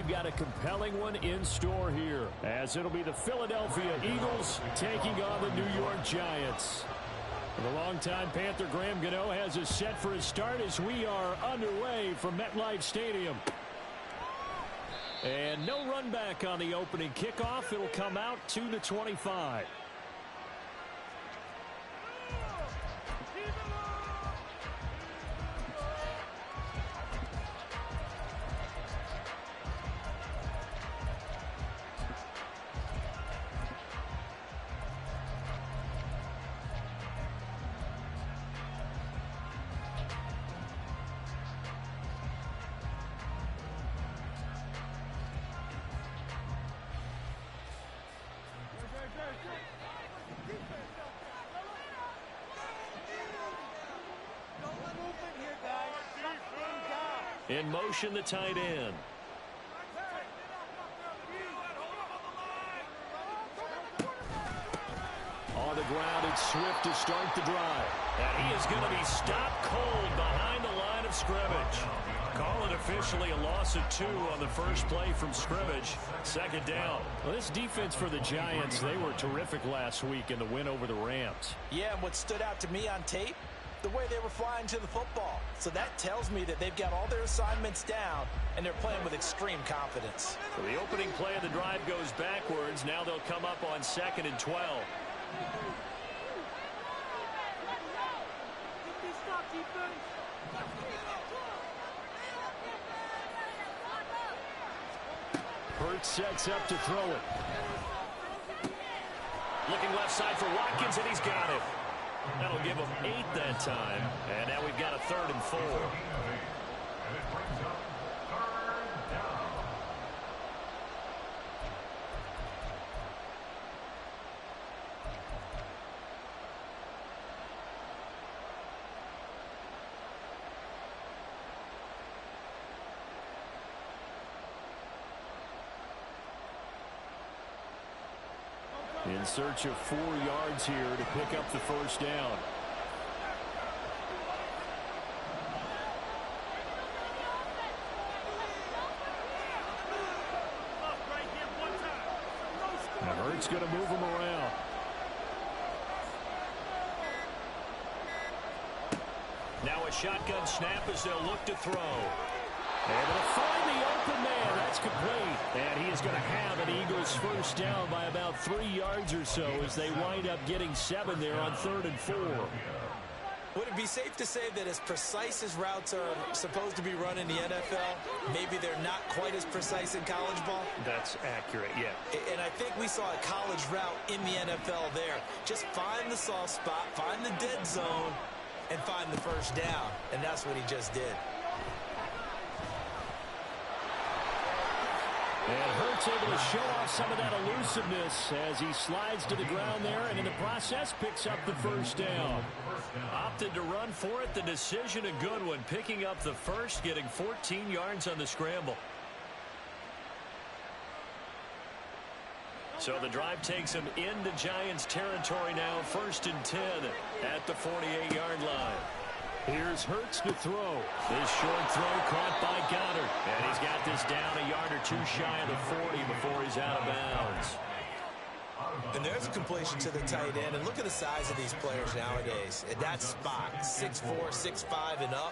we've got a compelling one in store here, as it'll be the Philadelphia Eagles taking on the New York Giants. The longtime Panther Graham Gano has us set for his start as we are underway from MetLife Stadium. And no run back on the opening kickoff. It'll come out to the 25. In motion, the tight end. On the ground, it's Swift to start the drive. And he is going to be stopped cold behind the line of scrimmage. Call it officially a loss of 2 on the first play from scrimmage. Second down. Well, this defense for the Giants, they were terrific last week in the win over the Rams. Yeah, and what stood out to me on tape, the way they were flying to the football. So that tells me that they've got all their assignments down, and they're playing with extreme confidence. So the opening play of the drive goes backwards. Now they'll come up on 2nd and 12. Hurts sets up to throw it. Looking left side for Watkins, and he's got it. That'll give him 8 that time. And now we've got a 3rd and 4. In search of 4 yards here to pick up the first down. Now Hurts going to move him around. Now a shotgun snap as they'll look to throw. Able to find the open man. That's complete. And he is going to have an Eagles first down by about 3 yards or so as they wind up getting 7 there on 3rd and 4. Would it be safe to say that as precise as routes are supposed to be run in the NFL, maybe they're not quite as precise in college ball? That's accurate, yeah. And I think we saw a college route in the NFL there. Just find the soft spot, find the dead zone, and find the first down. And that's what he just did. And Hurts able to show off some of that elusiveness as he slides to the ground there, and in the process picks up the first down. Opted to run for it. The decision a good one, picking up the first, getting 14 yards on the scramble. So the drive takes him into Giants territory now, 1st and 10 at the 48-yard line. Here's Hurts to throw. This short throw caught by Goddard. And he's got this down a yard or 2 shy of the 40 before he's out of bounds. And there's a completion to the tight end. And look at the size of these players nowadays. At that spot, 6'4", 6'5", and up.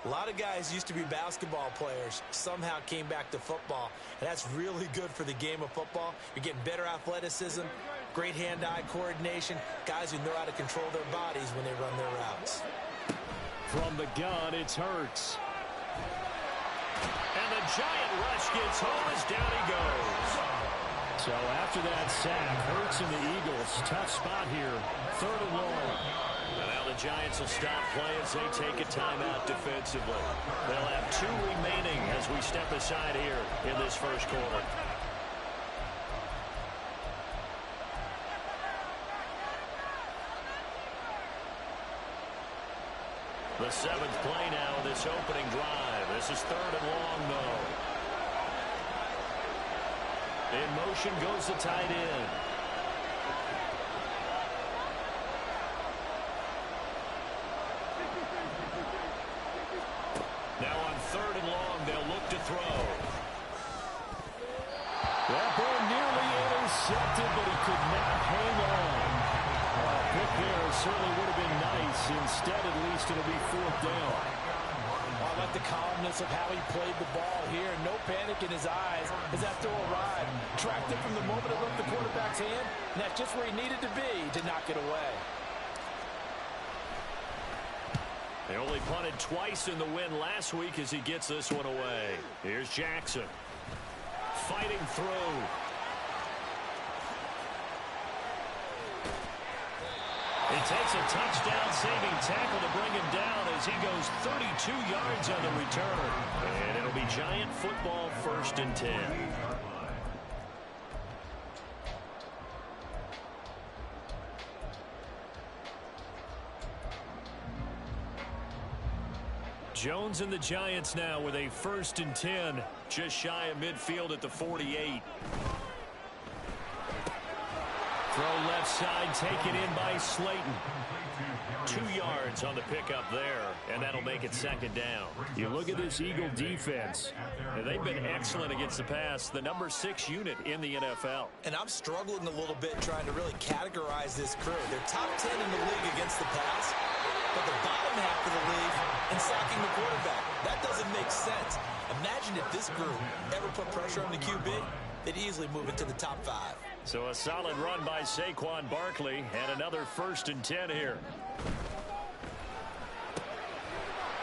A lot of guys used to be basketball players, somehow came back to football. And that's really good for the game of football. You're getting better athleticism, great hand-eye coordination, guys who know how to control their bodies when they run their routes. From the gun, it's Hurts. And the giant rush gets home as down he goes. So after that sack, Hurts and the Eagles, tough spot here, 3rd and long. And now the Giants will stop play as they take a timeout defensively. They'll have 2 remaining as we step aside here in this first quarter. The 7th play now of this opening drive. This is 3rd and long, though. In motion goes the tight end. Now on 3rd and long, they'll look to throw. certainly would have been nice. Instead, at least, it'll be fourth down. I like the calmness of how he played the ball here. No panic in his eyes as that throw arrived. Tracked it from the moment it left the quarterback's hand, and that's just where he needed to be to knock it away. They only punted twice in the win last week as he gets this one away. Here's Jackson. Fighting through. He takes a touchdown-saving tackle to bring him down as he goes 32 yards on the return. And it'll be Giant football, 1st and 10. Jones and the Giants now with a 1st and 10, just shy of midfield at the 48. Throw left side, taken in by Slayton. 2 yards on the pickup there, and that'll make it 2nd down. You look at this Eagle defense, and they've been excellent against the pass, the number 6 unit in the NFL. And I'm struggling a little bit trying to really categorize this crew. They're top 10 in the league against the pass, but the bottom half of the league in sacking the quarterback. That doesn't make sense. Imagine if this group ever put pressure on the QB, they'd easily move into the top 5. So a solid run by Saquon Barkley and another 1st and 10 here.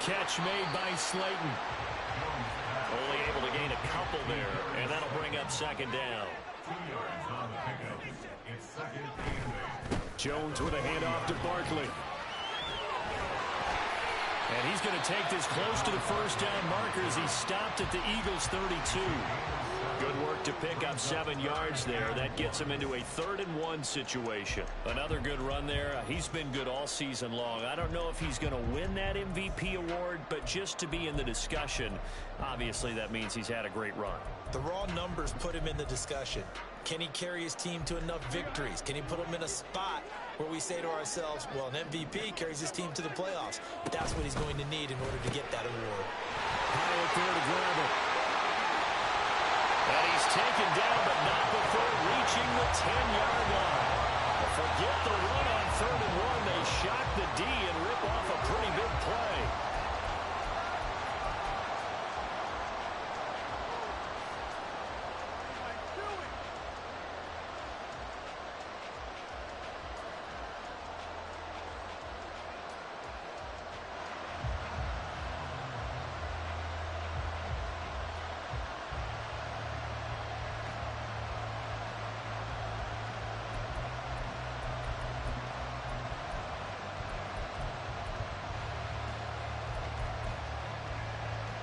Catch made by Slayton. Only able to gain a couple there, and that'll bring up 2nd down. Jones with a handoff to Barkley. And he's going to take this close to the 1st down marker as he stopped at the Eagles' 32. Good work to pick up 7 yards there. That gets him into a 3rd and 1 situation. Another good run there. He's been good all season long. I don't know if he's going to win that MVP award, but just to be in the discussion, obviously that means he's had a great run. The raw numbers put him in the discussion. Can he carry his team to enough victories? Can he put them in a spot where we say to ourselves, well, an MVP carries his team to the playoffs. That's what he's going to need in order to get that award. Hyatt there to grab it. And he's taken down, but not before reaching the 10-yard line. Forget the run on 3rd and 1. They shock the D and rip off a pretty big play.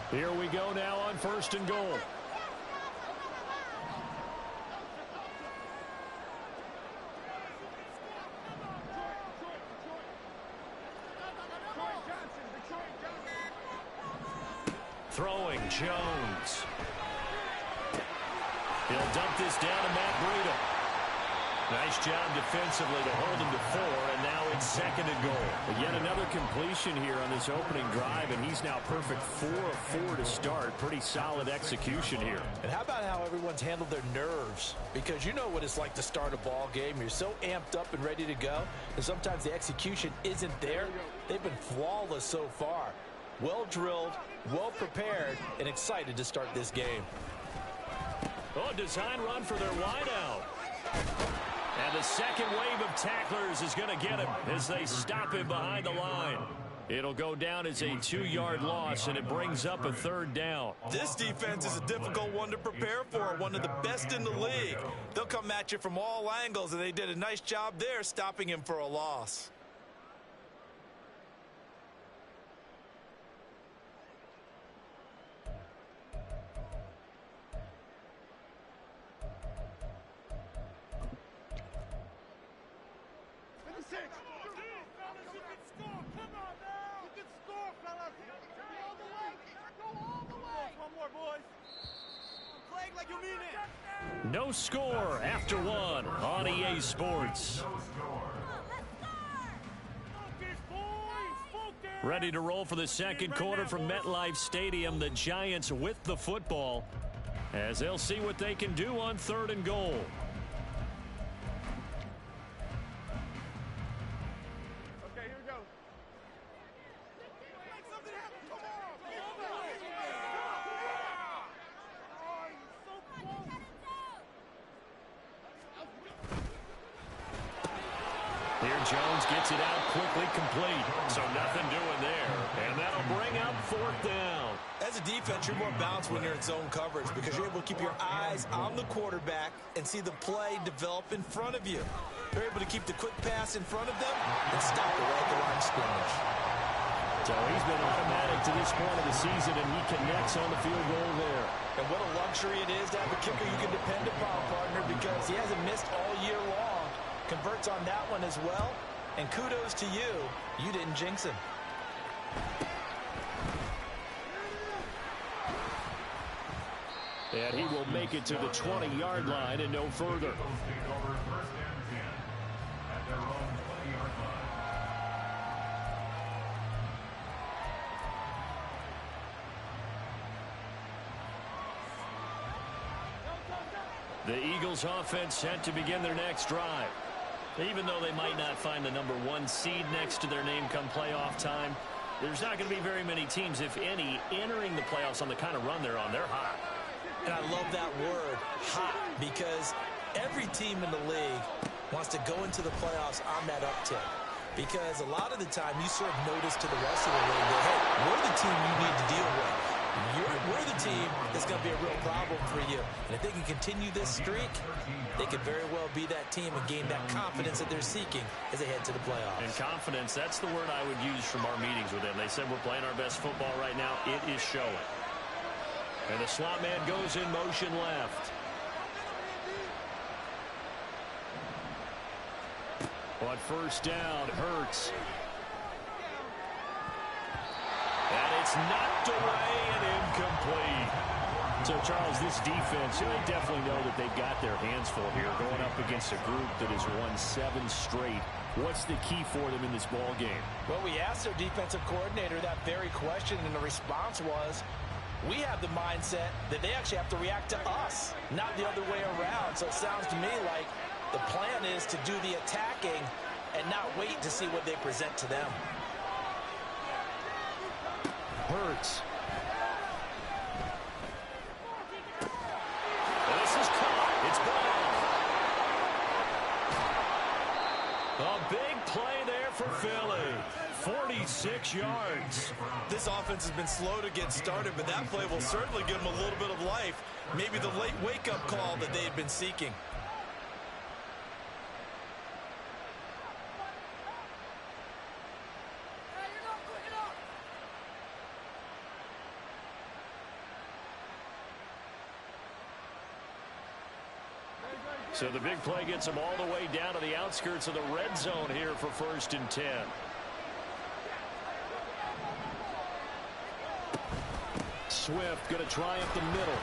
Here we go now on 1st and goal. Throwing Jones. He'll dump this down to Matt Breida. Nice job defensively to hold him to 4, and now it's 2nd and goal. But yet another completion here on this opening drive, and he's now perfect 4 of 4 to start. Pretty solid execution here. And how about how everyone's handled their nerves? Because you know what it's like to start a ball game. You're so amped up and ready to go, and sometimes the execution isn't there. They've been flawless so far. Well drilled, well prepared, and excited to start this game. Oh, design run for their wideout. And the second wave of tacklers is going to get him as they stop him behind the line. It'll go down as a 2-yard loss, and it brings up a 3rd down. This defense is a difficult one to prepare for, one of the best in the league. They'll come at you from all angles, and they did a nice job there stopping him for a loss. No score after 1 on EA Sports. Ready to roll for the 2nd quarter from MetLife Stadium. The Giants with the football as they'll see what they can do on 3rd and goal. Here Jones gets it out quickly, complete. So nothing doing there. And that'll bring up fourth down. As a defense, you're more balanced when you're in zone coverage because you're able to keep your eyes on the quarterback and see the play develop in front of you. They're able to keep the quick pass in front of them and stop it right at the line of scrimmage. So he's been automatic to this point of the season, and he connects on the field goal there. And what a luxury it is to have a kicker you can depend upon, partner, because he hasn't missed all year long. Converts on that one as well. And kudos to you. You didn't jinx him. And he will make it to the 20-yard line and no further. The Eagles offense set to begin their next drive. Even though they might not find the #1 seed next to their name come playoff time, there's not going to be very many teams, if any, entering the playoffs on the kind of run they're on. They're hot. And I love that word, hot, because every team in the league wants to go into the playoffs on that uptick. Because a lot of the time you serve notice to the rest of the league that, hey, we're the team you need to deal with. We're the team that's going to be a real problem for you. And if they can continue this streak, they could very well be that team and gain that confidence that they're seeking as they head to the playoffs. And confidence, that's the word I would use from our meetings with them. They said we're playing our best football right now. It is showing. And the slot man goes in motion left. On first down, Hurts. And it's knocked away and incomplete. So, Charles, this defense, they definitely know that they've got their hands full here going up against a group that has won 7 straight. What's the key for them in this ball game? Well, we asked their defensive coordinator that very question, and the response was, we have the mindset that they actually have to react to us, not the other way around. So it sounds to me like the plan is to do the attacking and not wait to see what they present to them. Hurts. And this is caught. It's ball. A big play there for Philly. 46 yards. This offense has been slow to get started, but that play will certainly give them a little bit of life. Maybe the late wake-up call that they had been seeking. So the big play gets them all the way down to the outskirts of the red zone here for 1st and 10. Swift going to try up the middle.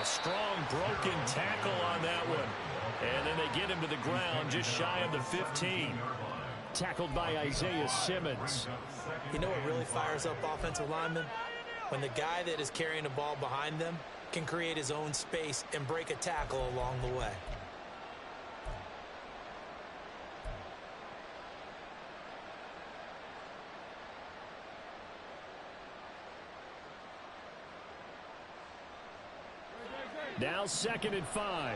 A strong broken tackle on that one. And then they get him to the ground just shy of the 15. Tackled by Isaiah Simmons. You know what really fires up offensive linemen? When the guy that is carrying the ball behind them can create his own space and break a tackle along the way. Now 2nd and 5.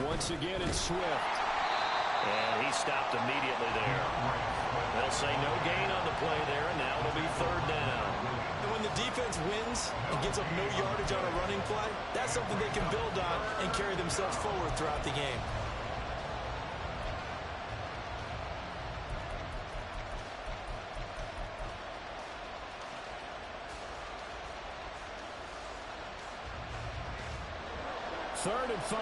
Once again, it's Swift. And he stopped immediately there. They'll say no gain on the play there, and now it'll be 3rd down. And when the defense wins and gives up no yardage on a running play, that's something they can build on and carry themselves forward throughout the game. Third and 5.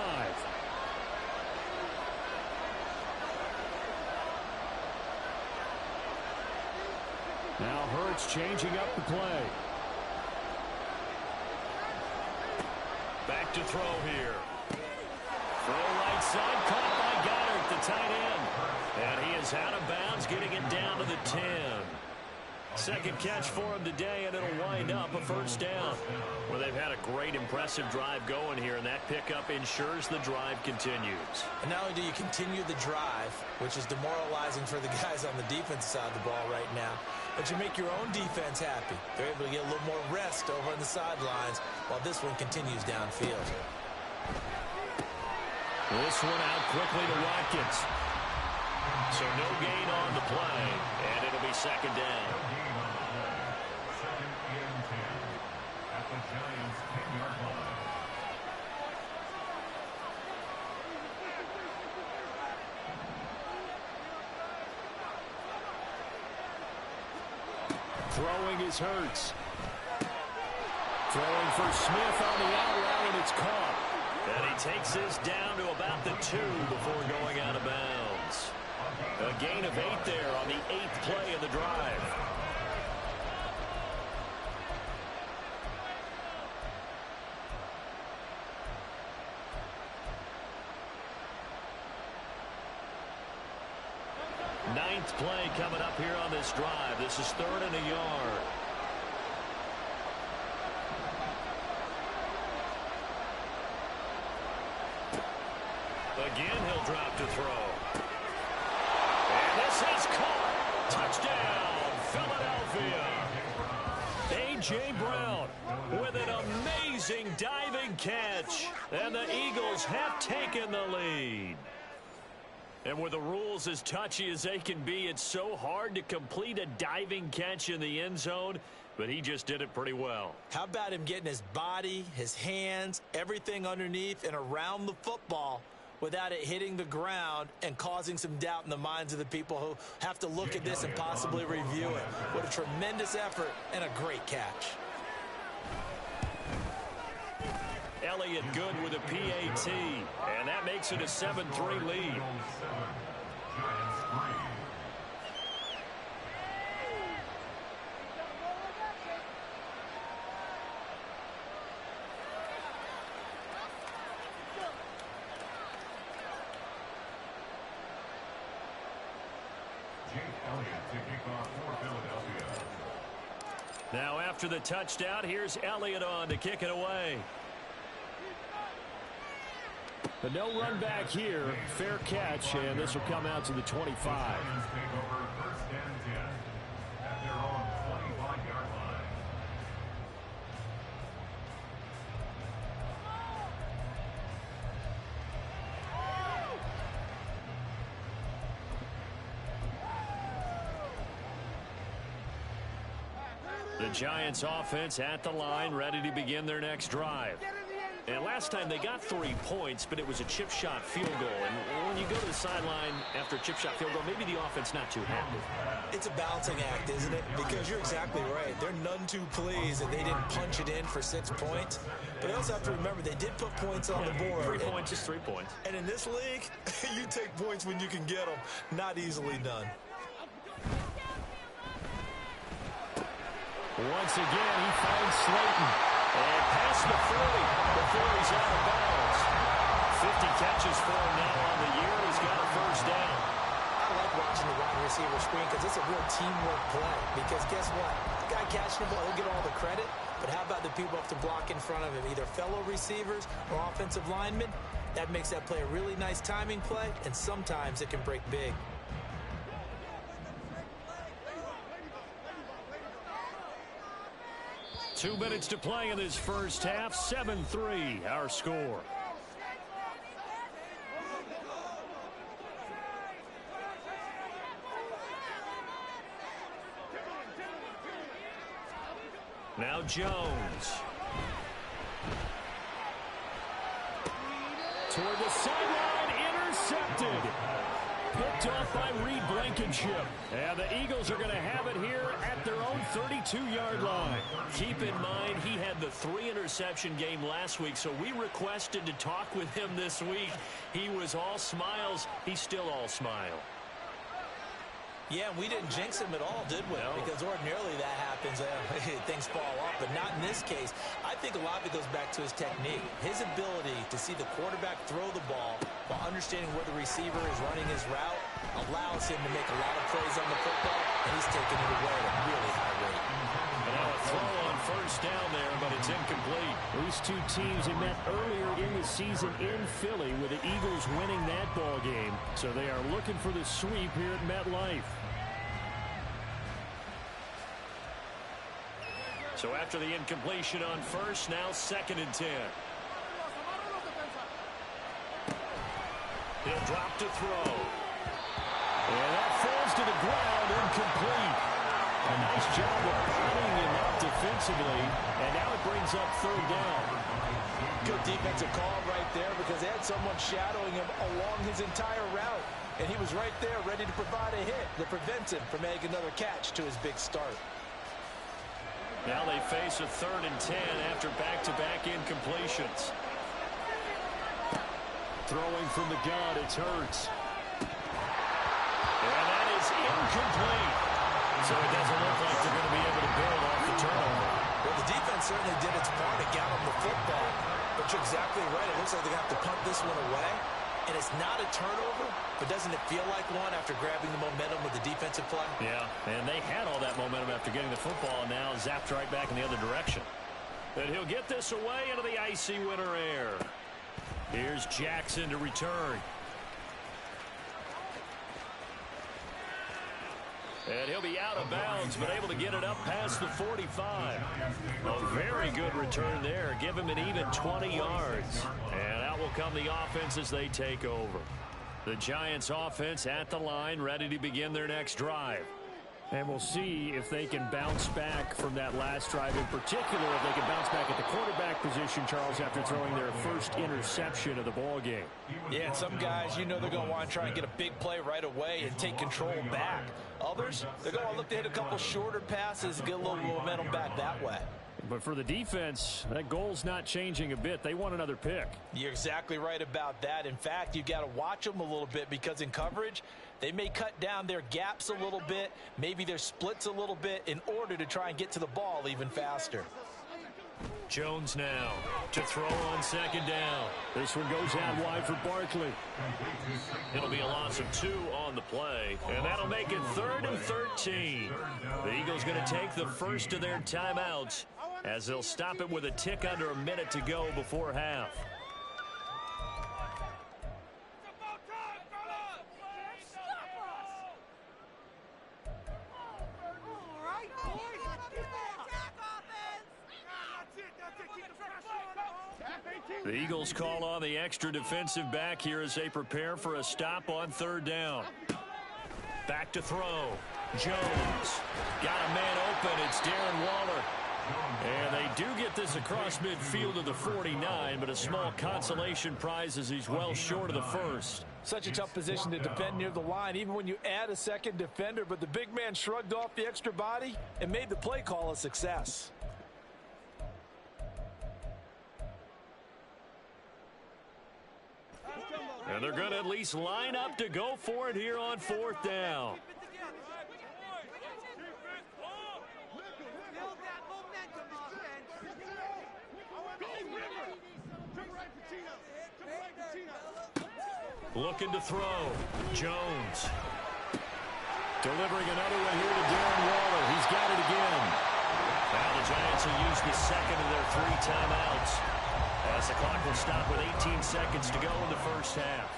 Now Hurts changing up the play. Back to throw here. Throw right side, caught by Goddard, the tight end. And he is out of bounds, getting it down to the 10. Second catch for him today, and it'll wind up a 1st down. Well, they've had a great, impressive drive going here, and that pickup ensures the drive continues. And not only do you continue the drive, which is demoralizing for the guys on the defensive side of the ball right now, but you make your own defense happy. They're able to get a little more rest over on the sidelines while this one continues downfield. This one out quickly to Watkins. So no gain on the play, and it'll be second down. At the Giants' 10-yard line. Throwing is Hurts. Throwing for Smith on the out route, and it's caught. And he takes this down to about the 2 before going out of bounds. A gain of 8 there on the 8th play of the drive. Ninth play coming up here on this drive. This is 3rd and a yard. Again, he'll drop to throw. And this is caught. Touchdown, Philadelphia. A.J. Brown with an amazing diving catch. And the Eagles have taken the lead. And with the rules as touchy as they can be, it's so hard to complete a diving catch in the end zone, but he just did it pretty well. How about him getting his body, his hands, everything underneath and around the football without it hitting the ground and causing some doubt in the minds of the people who have to look at this and possibly review it. What a tremendous effort and a great catch. Elliott good with a PAT, and that makes it a 7-3 lead. Now after the touchdown, here's Elliott on to kick it away. But no run back here. Fair catch, and this will come out to the 25. The Giants offense at the line, ready to begin their next drive. And last time they got 3 points, but it was a chip shot field goal. And when you go to the sideline after a chip shot field goal, maybe the offense not too happy. It's a balancing act, isn't it? Because you're exactly right. They're none too pleased that they didn't punch it in for 6 points. But you also have to remember they did put points on the board. 3 points, just 3 points. And in this league, you take points when you can get them. Not easily done. Once again, he finds Slayton. And past the 40 before he's out of bounds. 50 catches for him now on the year. He's got a first down. I like watching the wide receiver screen because it's a real teamwork play. Because guess what? The guy catching the ball, he'll get all the credit. But how about the people who have to block in front of him, either fellow receivers or offensive linemen? That makes that play a really nice timing play, and sometimes it can break big. Two minutes to play in this first half. 7-3, our score. Now Jones. Toward the sideline, intercepted. Picked off by Reed Blankenship. And the Eagles are going to have it here at their own 32-yard line. Keep in mind, he had the 3-interception game last week, so we requested to talk with him this week. He was all smiles. He's still all smile. Yeah, we didn't jinx him at all, did we? No. Because ordinarily that happens, things fall off, but not in this case. I think a lot of it goes back to his technique. His ability to see the quarterback throw the ball while understanding where the receiver is running his route allows him to make a lot of plays on the football, and he's taking it away at a really high rate. And now a throw on first down there, but it's incomplete. These two teams had met earlier in the season in Philly with the Eagles winning that ball game. So they are looking for the sweep here at MetLife. So after the incompletion on first, now 2nd and 10. He'll drop to throw. And that falls to the ground, incomplete. A nice job of pounding him out defensively, and now it brings up third down. Good defensive call right there because they had someone shadowing him along his entire route. And he was right there ready to provide a hit that prevents him from making another catch to his big start. Now they face a 3rd and 10 after back-to-back incompletions. Throwing from the gun, it's Hurts. And that is incomplete. So it doesn't look like they're going to be able to build off the turnover. Well, the defense certainly did its part to get him the football. But you're exactly right. It looks like they're going to have to punt this one away. And it's not a turnover, but doesn't it feel like one after grabbing the momentum with the defensive play? Yeah, and they had all that momentum after getting the football, and now zapped right back in the other direction. And he'll get this away into the icy winter air. Here's Jackson to return. And he'll be out of bounds, but able to get it up past the 45. A very good return there. Give him an even 20 yards. And out will come the offense as they take over. The Giants offense at the line, ready to begin their next drive. And we'll see if they can bounce back from that last drive, in particular if they can bounce back at the quarterback position, Charles, after throwing their first interception of the ball game. Yeah, and some guys, you know they're going to want to try and get a big play right away and take control back. Others, they're going to look to hit a couple shorter passes and get a little momentum back that way. But for the defense, that goal's not changing a bit. They want another pick. You're exactly right about that. In fact, you got to watch them a little bit because in coverage, they may cut down their gaps a little bit, maybe their splits a little bit in order to try and get to the ball even faster. Jones now to throw on 2nd down. This one goes out wide for Barkley. It'll be a loss of 2 on the play, and that'll make it 3rd and 13. The Eagles going to take the first of their timeouts as they'll stop it with a tick under a minute to go before half. The Eagles call on the extra defensive back here as they prepare for a stop on 3rd down. Back to throw. Jones got a man open. It's Darren Waller. And they do get this across midfield to the 49, but a small consolation prize as he's well short of the first. Such a tough position to defend near the line, even when you add a second defender, but the big man shrugged off the extra body and made the play call a success. And they're going to at least line up to go for it here on 4th down. Looking to throw. Jones. Delivering another one here to Darren Waller. He's got it again. Now the Giants will use the second of their 3 timeouts, as the clock will stop with 18 seconds to go in the first half.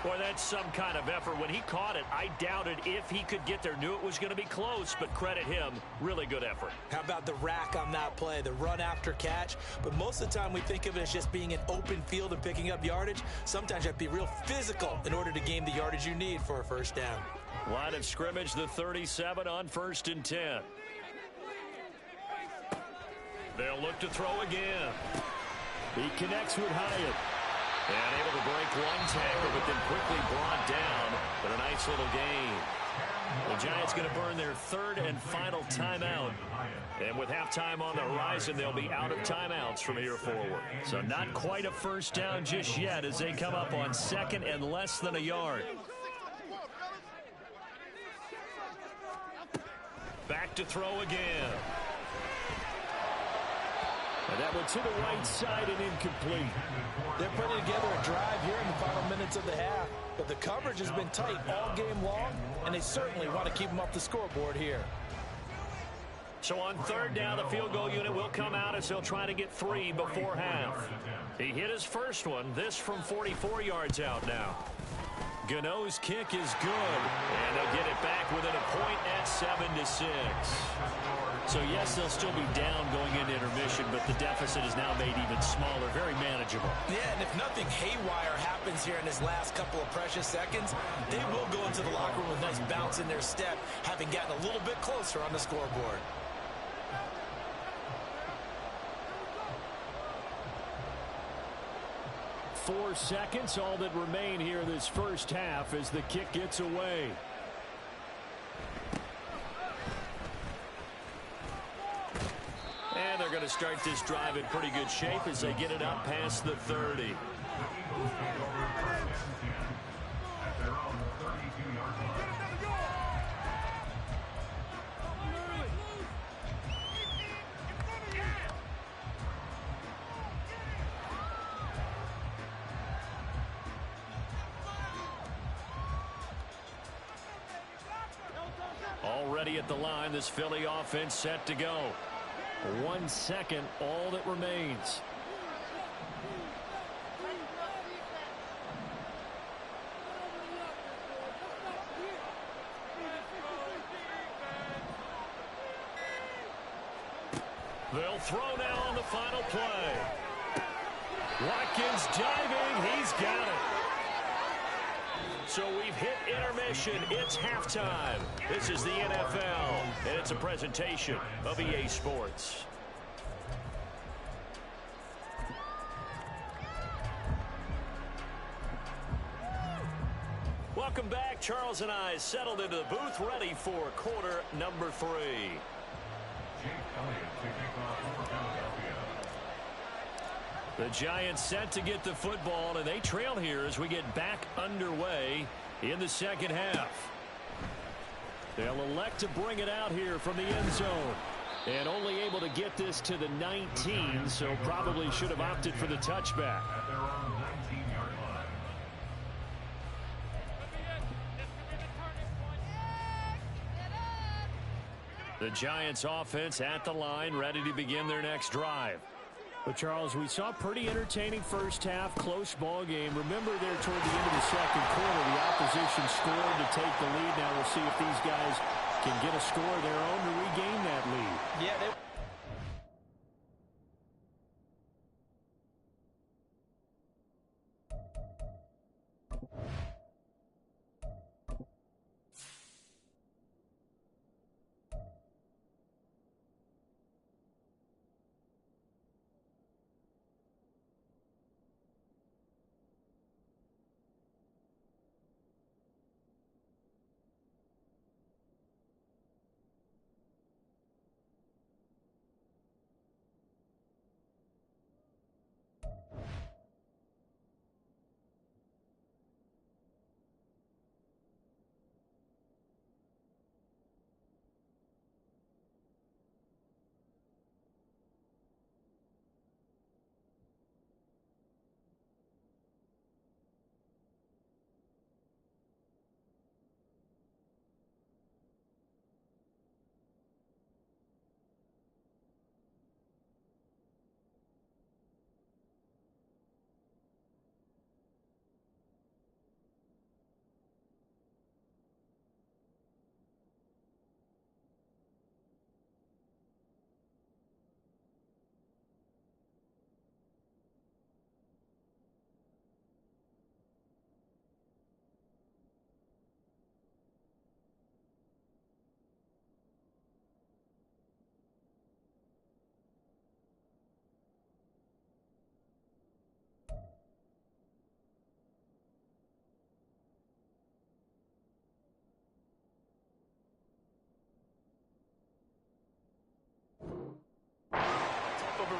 Boy, that's some kind of effort. When he caught it, I doubted if he could get there. Knew it was going to be close, but credit him. Really good effort. How about the rack on that play, the run after catch? But most of the time we think of it as just being an open field and picking up yardage. Sometimes you have to be real physical in order to gain the yardage you need for a first down. Line of scrimmage, the 37 on 1st and 10. They'll look to throw again. He connects with Hyatt. And able to break one tackle, but then quickly brought down. But a nice little gain. The Giants going to burn their 3rd and final timeout. And with halftime on the horizon, they'll be out of timeouts from here forward. So not quite a first down just yet as they come up on 2nd and less than a yard. Back to throw again. And that one to the right side and incomplete. They're putting together a drive here in the final minutes of the half. But the coverage has been tight all game long, and they certainly want to keep them off the scoreboard here. So on 3rd down, the field goal unit will come out as they'll try to get 3 before half. He hit his first one. This from 44 yards out now. Gano's kick is good, and they'll get it back within a point at 7-6. So yes, they'll still be down going into intermission. possession, but the deficit is now made even smaller, very manageable. Yeah, and if nothing haywire happens here in his last couple of precious seconds, they will go into the locker room with a nice bounce in their step, having gotten a little bit closer on the scoreboard. Four seconds, all that remain here this first half as the kick gets away. And they're going to start this drive in pretty good shape as they get it up past the 30. Already at the line, this Philly offense set to go. 1 second, all that remains. They'll throw now on the final play. Watkins diving, he's got it. So we've hit intermission. It's halftime. This is the NFL, and it's a presentation of EA Sports. Welcome back. Charles and I settled into the booth, ready for quarter number 3. The Giants set to get the football, and they trail here as we get back underway in the second half. They'll elect to bring it out here from the end zone. And only able to get this to the 19, so probably should have opted for the touchback. The Giants offense at the line, ready to begin their next drive. But, Charles, we saw a pretty entertaining first half, close ball game. Remember there toward the end of the second quarter, the opposition scored to take the lead. Now we'll see if these guys can get a score of their own to regain that lead. Yeah,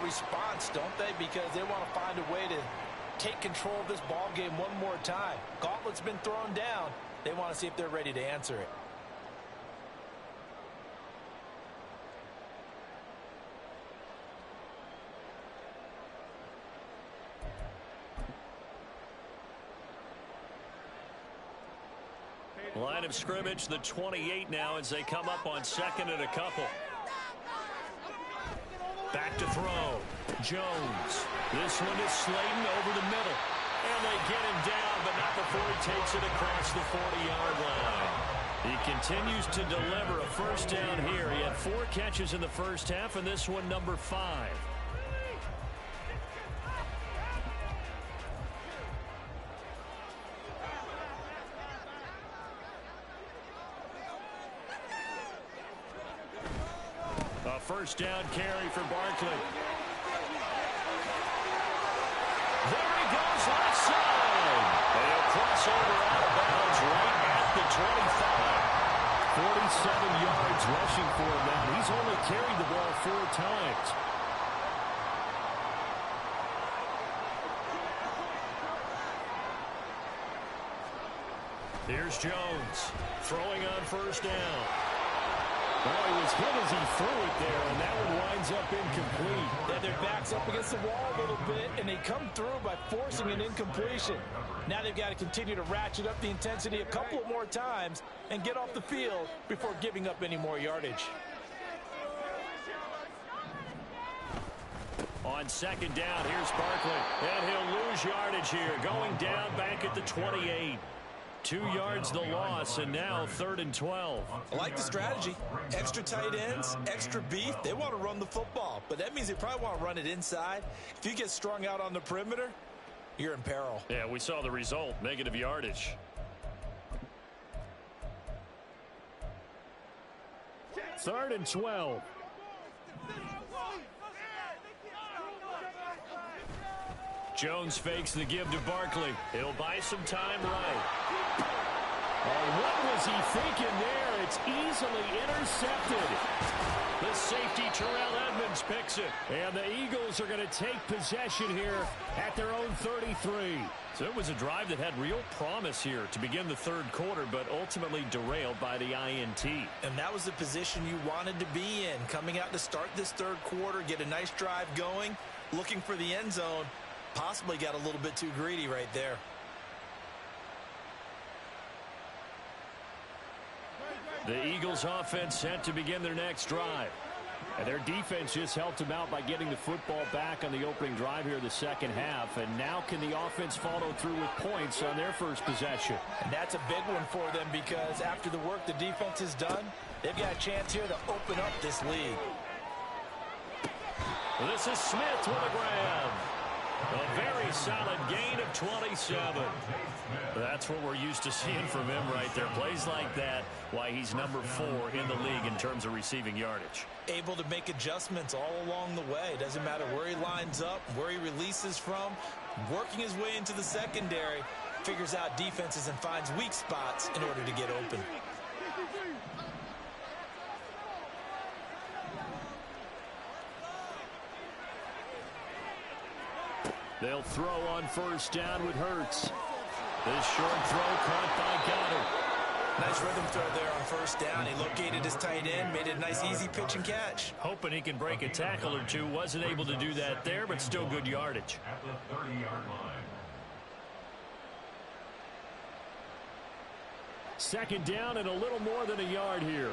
response, don't they? Because they want to find a way to take control of this ball game one more time. Gauntlet's been thrown down. They want to see if they're ready to answer it. Line of scrimmage, the 28 now as they come up on second and a couple. Back to throw. Jones. This one is Slayton over the middle. And they get him down, but not before he takes it across the 40-yard line. He continues to deliver a first down here. He had 4 catches in the first half, and this one number 5. first down carry for Barkley. There he goes, left side. They'll cross over out of bounds right at the 25. 47 yards rushing for him now. He's only carried the ball 4 times. Here's Jones throwing on first down. Boy, he was hit as he threw it there, and that one winds up incomplete. Yeah, their back's up against the wall a little bit, and they come through by forcing an incompletion. Now they've got to continue to ratchet up the intensity a couple more times and get off the field before giving up any more yardage. On second down, here's Barkley, and he'll lose yardage here, going down back at the 28. 2 yards the loss, and now 3rd and 12. I like the strategy. Extra tight ends, extra beef. They want to run the football, but that means they probably want to run it inside. If you get strung out on the perimeter, you're in peril. Yeah, we saw the result, negative yardage. Third and 12. Jones fakes the give to Barkley. He'll buy some time right. Oh, what was he thinking there? It's easily intercepted. The safety, Terrell Edmonds, picks it. And the Eagles are going to take possession here at their own 33. So it was a drive that had real promise here to begin the third quarter, but ultimately derailed by the INT. And that was the position you wanted to be in. Coming out to start this third quarter, get a nice drive going, looking for the end zone. Possibly got a little bit too greedy right there. The Eagles offense set to begin their next drive. And their defense just helped them out by getting the football back on the opening drive here in the second half. And now can the offense follow through with points on their first possession? And that's a big one for them because after the work the defense has done, they've got a chance here to open up this lead. This is Smith with a grab. A very solid gain of 27. That's what we're used to seeing from him right there. Plays like that, why he's number 4 in the league in terms of receiving yardage. Able to make adjustments all along the way. Doesn't matter where he lines up, where he releases from. Working his way into the secondary, figures out defenses and finds weak spots in order to get open. They'll throw on first down with Hurts. This short throw caught by Goddard. Nice rhythm throw there on first down. He located his tight end, made it a nice easy pitch and catch. Hoping he can break a tackle or two. Wasn't able to do that there, but still good yardage. At the 30-yard line. Second down and a little more than a yard here.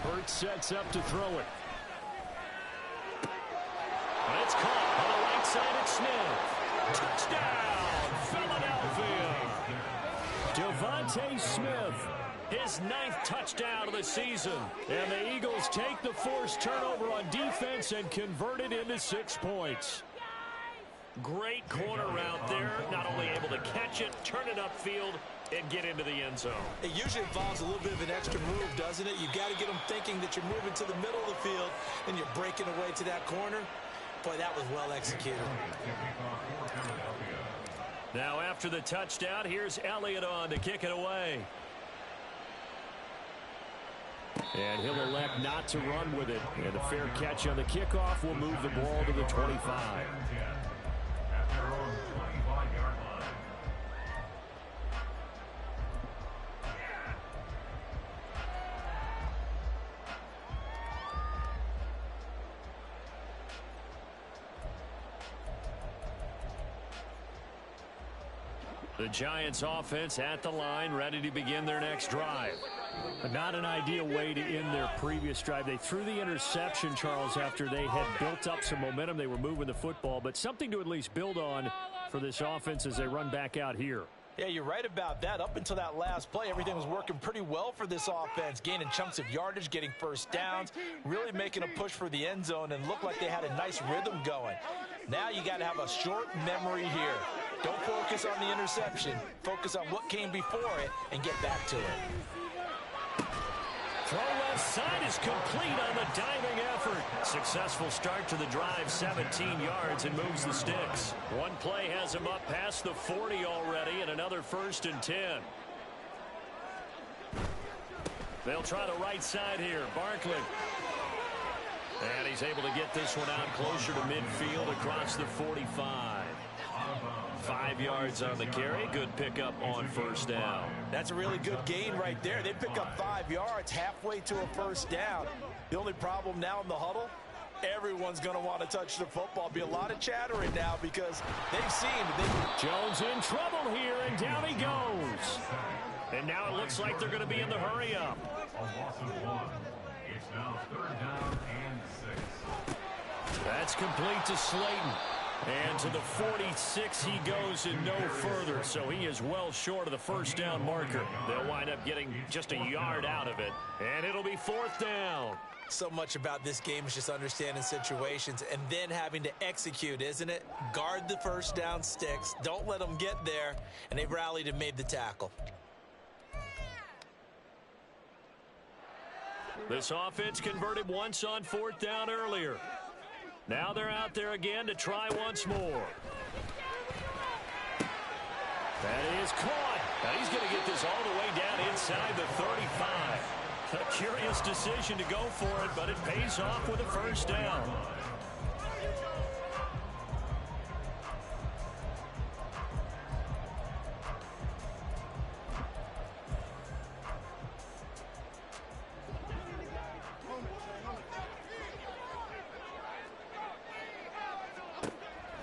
Hurts sets up to throw it. And it's caught on the right side at Smith. Touchdown, Philadelphia. Devontae Smith, his 9th touchdown of the season. And the Eagles take the forced turnover on defense and convert it into 6 points. Great corner route there. Not only able to catch it, turn it upfield, and get into the end zone. It usually involves a little bit of an extra move, doesn't it? You've got to get them thinking that you're moving to the middle of the field and you're breaking away to that corner. Boy, that was well executed. Now after the touchdown, here's Elliott on to kick it away. And he'll elect not to run with it. And a fair catch on the kickoff will move the ball to the 25. The Giants offense at the line, ready to begin their next drive. Not an ideal way to end their previous drive. They threw the interception, Charles, after they had built up some momentum. They were moving the football, but something to at least build on for this offense as they run back out here. Yeah, you're right about that. Up until that last play, everything was working pretty well for this offense, gaining chunks of yardage, getting first downs, really making a push for the end zone, and looked like they had a nice rhythm going. Now you got to have a short memory here. Don't focus on the interception. Focus on what came before it and get back to it. Throw left side is complete on the diving effort. Successful start to the drive, 17 yards, and moves the sticks. One play has him up past the 40 already, and another 1st and 10. They'll try the right side here. Barkley. And he's able to get this one out closer to midfield across the 45. 5 yards on the carry. Good pickup on 1st down. That's a really good gain right there. They pick up 5 yards halfway to a 1st down. The only problem now in the huddle, everyone's going to want to touch the football. Be a lot of chattering now because they've seen. Jones in trouble here, and down he goes. And now it looks like they're going to be in the hurry up. A loss of 1. It's now 3rd down and 6. That's complete to Slayton. And to the 46 he goes and no further, so he is well short of the 1st down marker. They'll wind up getting just a yard out of it, and it'll be 4th down. So much about this game is just understanding situations and then having to execute, isn't it? Guard the 1st down sticks. Don't let them get there, and they rallied and made the tackle. This offense converted once on 4th down earlier. Now they're out there again to try once more. That is caught. Now he's going to get this all the way down inside the 35. A curious decision to go for it, but it pays off with a 1st down.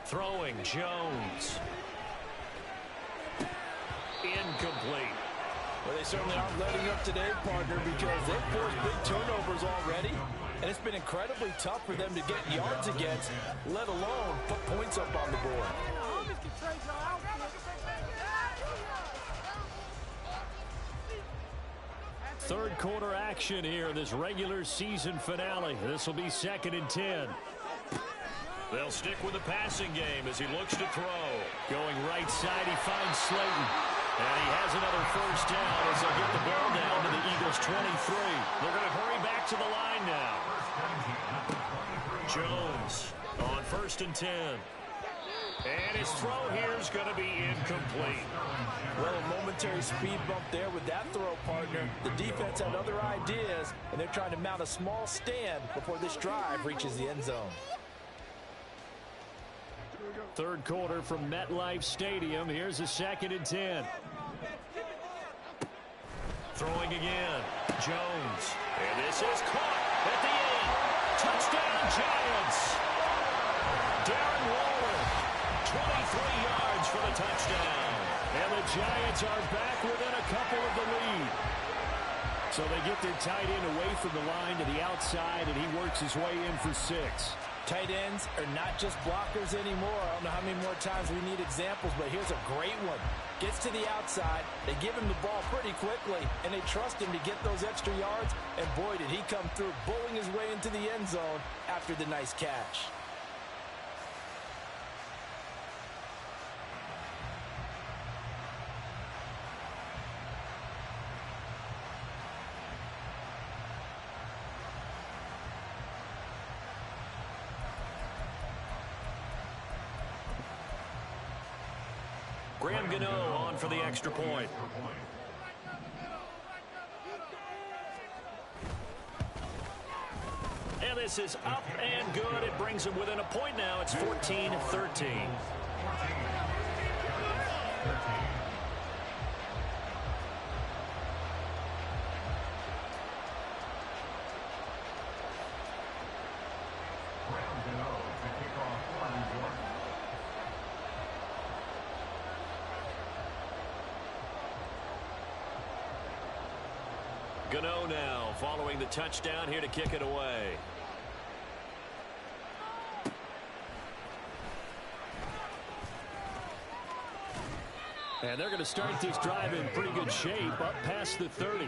Throwing, Jones. Incomplete. Well, they certainly aren't letting up today, partner, because they've forced big turnovers already, and it's been incredibly tough for them to get yards against, let alone put points up on the board. Third quarter action here in this regular season finale. This will be 2nd and 10. They'll stick with the passing game as he looks to throw. Going right side, he finds Slayton. And he has another 1st down as they'll get the ball down to the Eagles' 23. They're going to hurry back to the line now. Jones on 1st and 10. And his throw here is going to be incomplete. Well, a momentary speed bump there with that throw, partner. The defense had other ideas, and they're trying to mount a small stand before this drive reaches the end zone. Third quarter from MetLife Stadium. Here's a 2nd and 10. Throwing again. Jones. And this is caught at the 8. Touchdown, Giants. Darren Waller. 23 yards for the touchdown. And the Giants are back within a couple of the lead. So they get their tight end away from the line to the outside, and he works his way in for 6. Tight ends are not just blockers anymore. I don't know how many more times we need examples, but here's a great one. Gets to the outside, they give him the ball pretty quickly, and they trust him to get those extra yards, and boy, did he come through, bowling his way into the end zone after the nice catch. Graham Gano on for the extra point. And this is up and good. It brings him within a point now. It's 14-13. Gano now following the touchdown here to kick it away. And they're going to start this drive in pretty good shape up past the 30.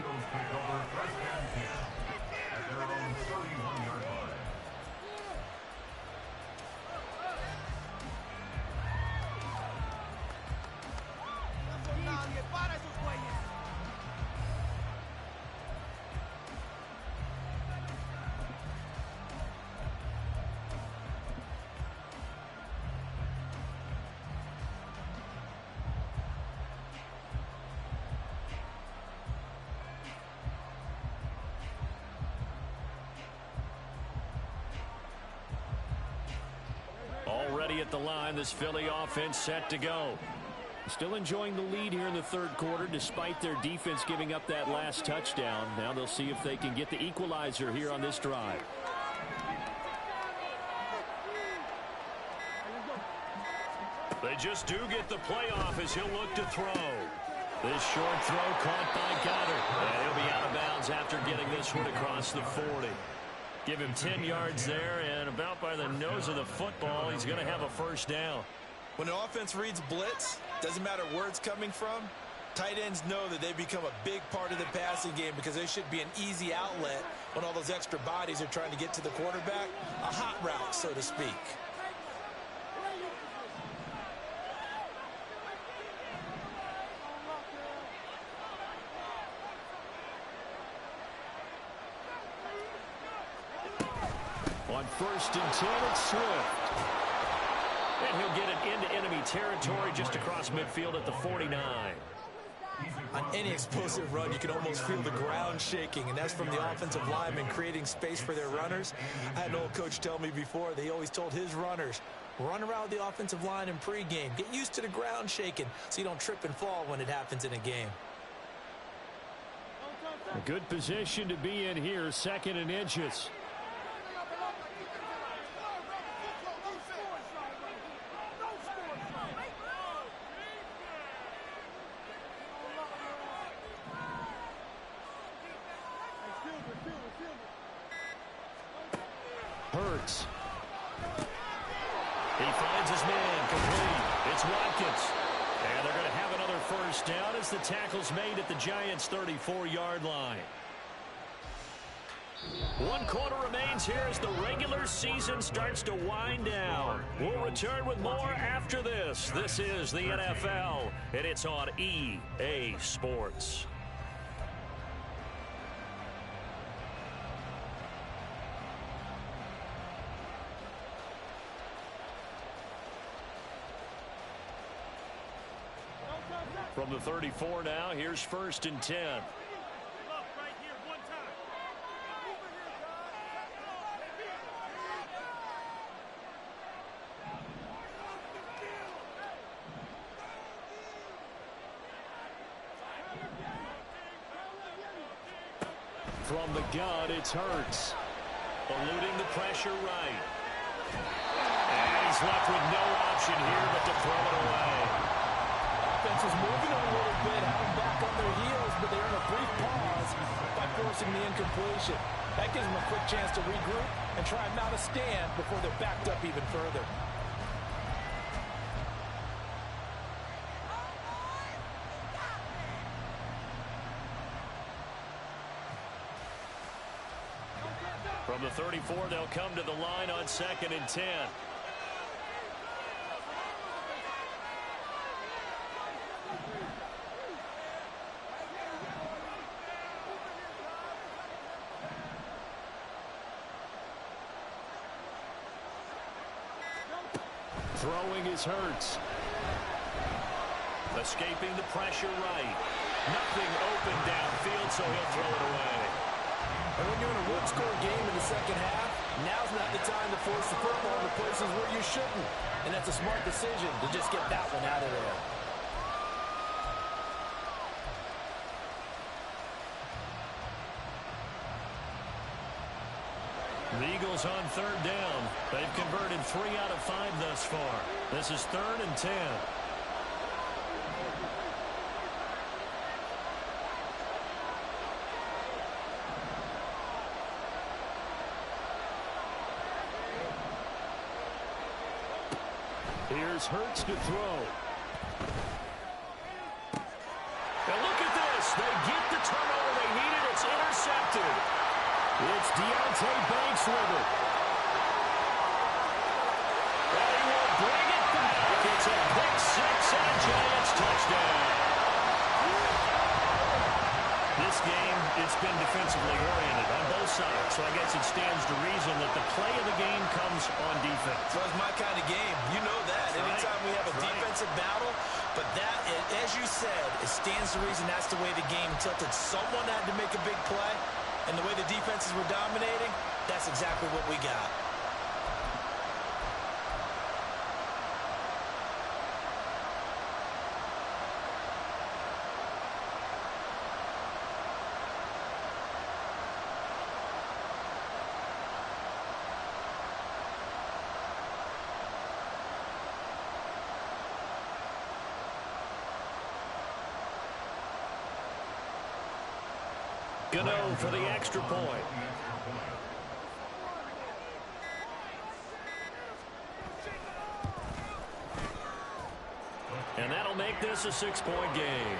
ready at the line. This Philly offense set to go. Still enjoying the lead here in the third quarter despite their defense giving up that last touchdown. Now they'll see if they can get the equalizer here on this drive. They just do get the playoff as he'll look to throw. This short throw caught by Goddard. And he'll be out of bounds after getting this one across the 40. Give him 10 yards there, and about by the nose of the football, he's going to have a first down. When an offense reads blitz, doesn't matter where it's coming from, tight ends know that they become a big part of the passing game because they should be an easy outlet when all those extra bodies are trying to get to the quarterback. A hot route, so to speak. On 1st and 10, it's Swift. And he'll get it into enemy territory just across midfield at the 49. On any explosive run, you can almost feel the ground shaking, and that's from the offensive linemen creating space for their runners. I had an old coach tell me before, they always told his runners, run around the offensive line in pregame. Get used to the ground shaking so you don't trip and fall when it happens in a game. A good position to be in here, 2nd and inches. Hurts. He finds his man complete. It's Watkins. And they're going to have another first down as the tackle's made at the Giants' 34-yard line. 1 quarter remains here as the regular season starts to wind down. We'll return with more after this. This is the NFL, and it's on EA Sports. From the 34 now, here's 1st and 10. From the gun, it's Hurts. Eluding the pressure right. And he's left with no option here but to throw it away. Offense is moving a little bit, have them back on their heels, but they're in a brief pause by forcing the incompletion. That gives them a quick chance to regroup and try and mount a stand before they're backed up even further. From the 34, they'll come to the line on 2nd and 10. Throwing is Hurts. Escaping the pressure right. Nothing open downfield, so he'll throw it away. And when you're in a one-score game in the second half, now's not the time to force the football in the places where you shouldn't. And that's a smart decision to just get that one out of there. The Eagles on 3rd down. They've converted 3 out of 5 thus far. This is 3rd and 10. Here's Hurts to throw. And look at this. They get the turnover they needed. It's intercepted. It's Deontay Banks with it. And he will bring it back. It's a pick 6 and a Giants touchdown. This game, it's been defensively oriented on both sides, so I guess it stands to reason that the play of the game comes on defense. So it's my kind of game. You know that. Anytime we have a defensive battle, but that, as you said, it stands to reason that's the way the game tilted. Someone had to make a big play. And the way the defenses were dominating, that's exactly what we got. Gano for the extra point. And that'll make this a 6-point game.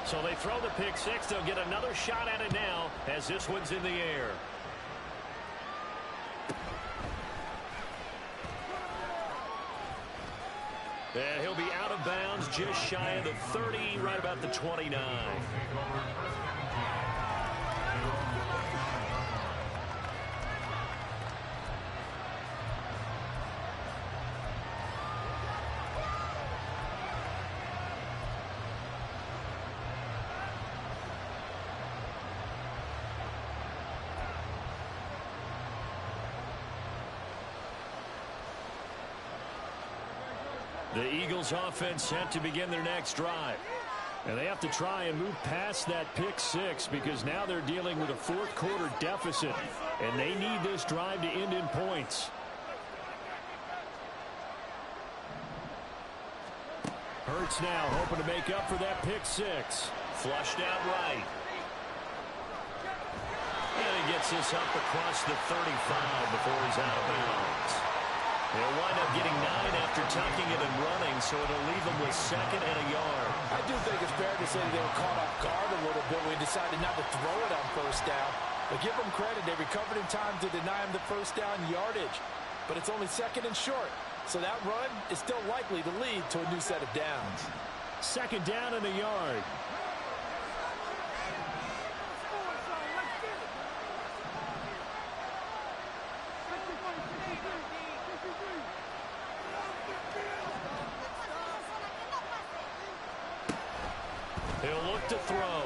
So they throw the pick six. They'll get another shot at it now as this one's in the air. And he'll be out of bounds just shy of the 30, right about the 29. The Eagles offense set to begin their next drive. And they have to try and move past that pick six because now they're dealing with a fourth quarter deficit. And they need this drive to end in points. Hurts now hoping to make up for that pick six. Flushed out right. And he gets this up across the 35 before he's out of bounds. They'll wind up getting 9 after tucking it and running, so it'll leave them with 2nd and a yard. I do think it's fair to say they were caught off guard a little bit when we decided not to throw it on first down. But give them credit. They recovered in time to deny him the first down yardage. But it's only 2nd and short. So that run is still likely to lead to a new set of downs. 2nd down and a yard. He'll look to throw.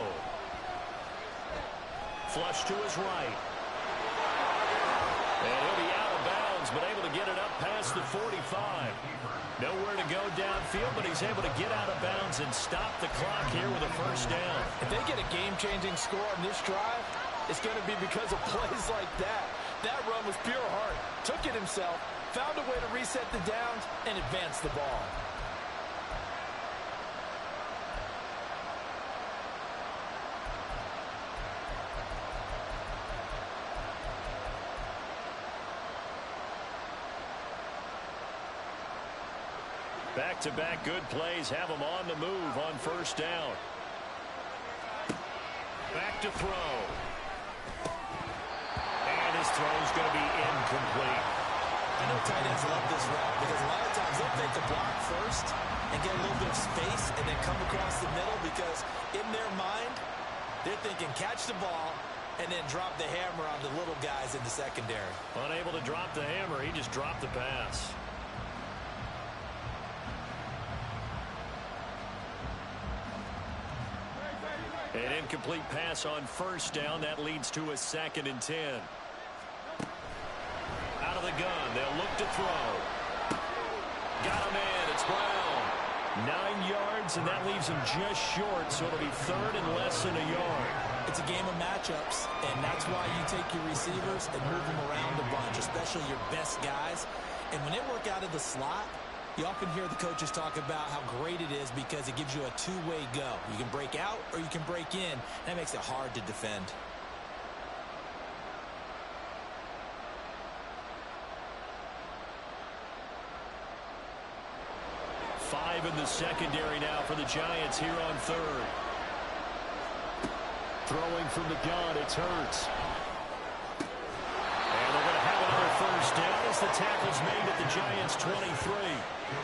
Flush to his right. And he'll be out of bounds, but able to get it up past the 45. Nowhere to go downfield, but he's able to get out of bounds and stop the clock here with a first down. If they get a game-changing score on this drive, it's going to be because of plays like that. That run was pure heart. Took it himself, found a way to reset the downs, and advance the ball. Back-to-back good plays have him on the move on first down. Back to throw. And his throw's going to be incomplete. I know tight ends love this route because a lot of times they'll take the block first and get a little bit of space and then come across the middle because in their mind, they're thinking catch the ball and then drop the hammer on the little guys in the secondary. Unable to drop the hammer, he just dropped the pass. An incomplete pass on first down. That leads to a 2nd and 10. Out of the gun. They'll look to throw. Got him in. It's Brown. 9 yards, and that leaves him just short, so it'll be 3rd and less than a yard. It's a game of matchups, and that's why you take your receivers and move them around a bunch, especially your best guys. And when they work out of the slot, you often hear the coaches talk about how great it is because it gives you a two-way go. You can break out or you can break in. That makes it hard to defend. Five in the secondary now for the Giants here on 3rd. Throwing from the gun, it's Hurts. And they're going to have another first down as the tackle's made at the Giants' 23.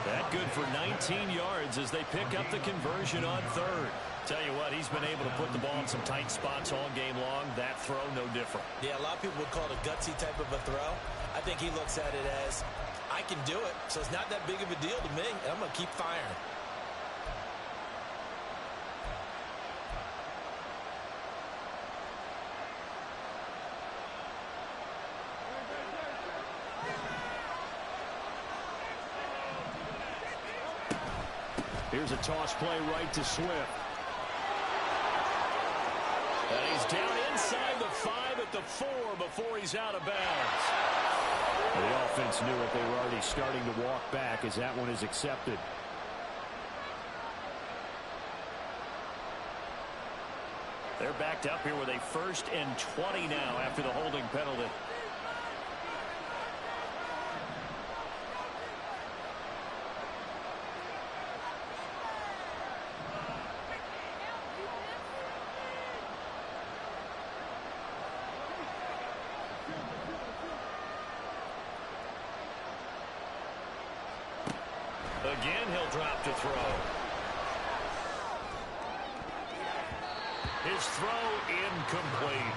That good for 19 yards as they pick up the conversion on 3rd. Tell you what, he's been able to put the ball in some tight spots all game long. That throw, no different. Yeah, a lot of people would call it a gutsy type of a throw. I think he looks at it as, I can do it, so it's not that big of a deal to me, and I'm going to keep firing. Here's a toss play right to Swift. And he's 5 at the 4 before he's out of bounds. The offense knew it. They were already starting to walk back as that one is accepted. They're backed up here with a 1st and 20 now after the holding penalty. Again, he'll drop to throw. His throw incomplete.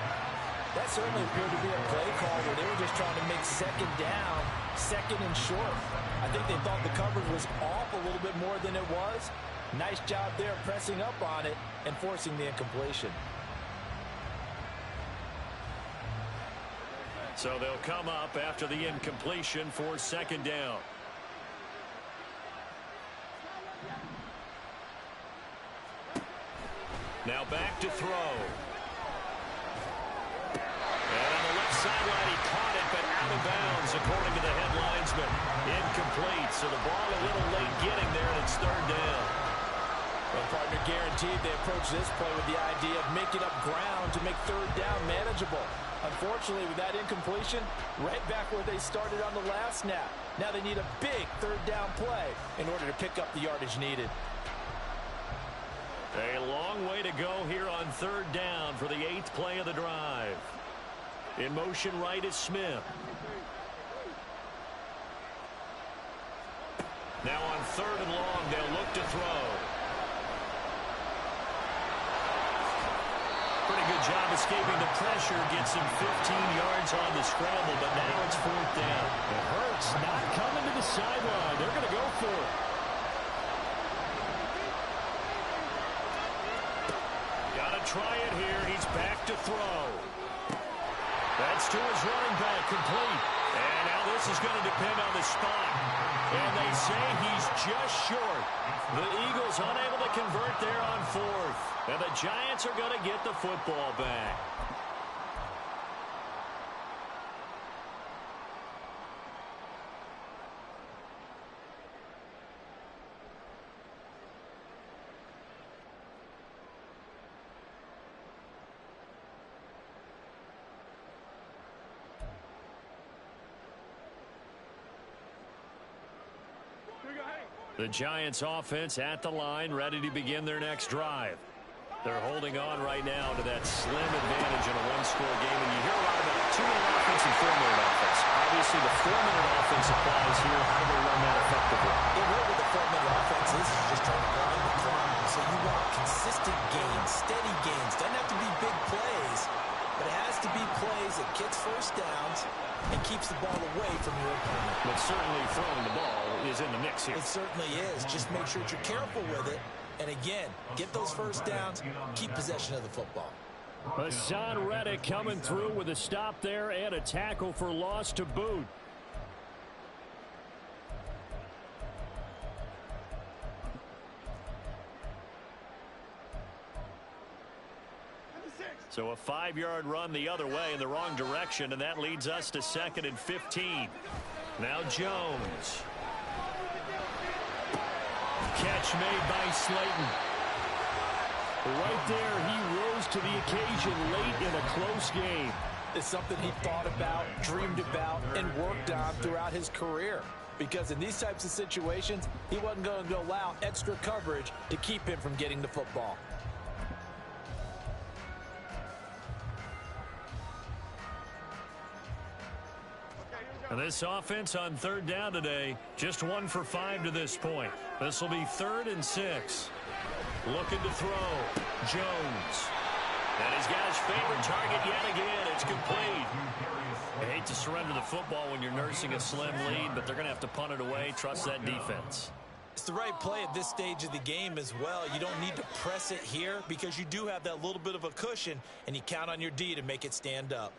That certainly appeared to be a play call where they were just trying to make 2nd down, 2nd and short. I think they thought the coverage was off a little bit more than it was. Nice job there pressing up on it and forcing the incompletion. So they'll come up after the incompletion for 2nd down. Now back to throw. And on the left sideline, he caught it, but out of bounds, according to the head linesman. Incomplete, so the ball a little late getting there, and it's 3rd down. Well, partner, guaranteed they approach this play with the idea of making up ground to make 3rd down manageable. Unfortunately, with that incompletion, right back where they started on the last snap. Now they need a big 3rd down play in order to pick up the yardage needed. A long way to go here on 3rd down for the 8th play of the drive. In motion right is Smith. Now on 3rd and long, they'll look to throw. Pretty good job escaping the pressure. Gets him 15 yards on the scramble, but now it's 4th down. It hurts not coming to the sideline. They're going to go for it. Try it here. He's back to throw. That's to his running back, complete. And now this is going to depend on the spot. And they say he's just short. The Eagles unable to convert there on 4th. And the Giants are going to get the football back. The Giants offense at the line, ready to begin their next drive. They're holding on right now to that slim advantage in a one-score game. And you hear a lot about 2-minute offense and 4-minute offense. Obviously, the 4-minute offense applies here. How do they run that effectively? The way with the 4-minute offense is just trying to grind the clock. So you want consistent gains, steady gains. Doesn't have to be big plays, but it has to be plays that gets 1st downs and keeps the ball away from your opponent. But certainly throwing the ball is in the mix here. It certainly is. Just make sure that you're careful with it. And again, get those 1st downs, keep possession of the football. Hassan Reddick coming through with a stop there and a tackle for loss to boot. So a 5-yard run the other way in the wrong direction, and that leads us to 2nd and 15. Now Jones. Catch made by Slayton. Right there, he rose to the occasion late in a close game. It's something he thought about, dreamed about, and worked on throughout his career. Because in these types of situations, he wasn't going to allow extra coverage to keep him from getting the football. And this offense on 3rd down today, just 1 for 5 to this point. This will be 3rd and 6. Looking to throw. Jones. And he's got his favorite target yet again. It's complete. I hate to surrender the football when you're nursing a slim lead, but they're going to have to punt it away. Trust that defense. It's the right play at this stage of the game as well. You don't need to press it here because you do have that little bit of a cushion, and you count on your D to make it stand up.